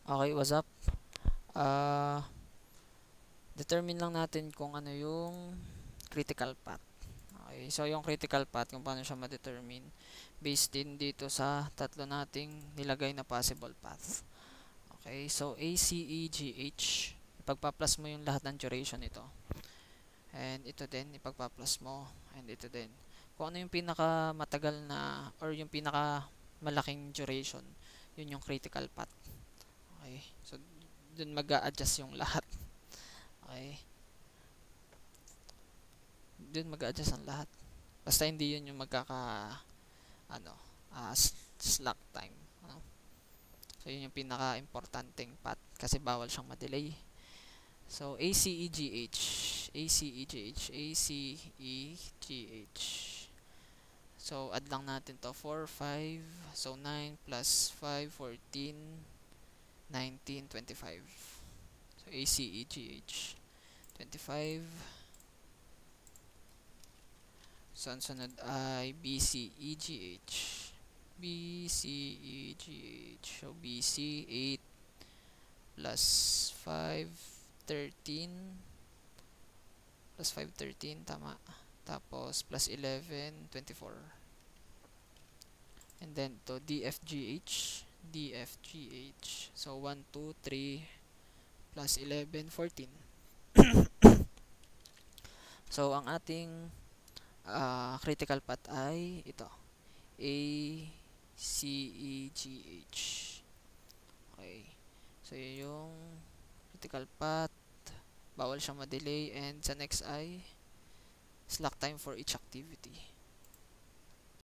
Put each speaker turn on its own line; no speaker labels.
Okay, what's up? Determine lang natin kung ano yung critical path. Okay, so yung critical path, kung paano siya ma-determine based din dito sa tatlo nating nilagay na possible path. Okay, so A, C, E, G, H. Ipagpa-plus mo yung lahat ng duration nito. And ito din, ipagpa-plus mo. And ito din. Kung ano yung pinaka matagal na or yung pinaka malaking duration, yun yung critical path. Okay, so dun mag-a-adjust yung lahat. Okay, dun mag-a-adjust ang lahat. Basta hindi yun yung ano, slack time. Ano? So yun yung pinaka-importanting path kasi bawal siyang ma-delay. So ACEGH, ACEGH, ACEGH. So add lang natin to 4, 5, so 9 plus 5, 14, 19, 25. So ACEGH 25. So ang sunod ay BCEGH. BCEGH. So BC 8 plus 5, 13 plus 5, 13, tama. Tapos plus 11, 24. And then to DFGH. DFGH. So 1, 2, 3 plus 11, 14. So ang ating critical path ay ito. A, C, E, G, H. Okay. So yun yung critical path. Bawal siyang ma-delay. And sa next ay slack time for each activity.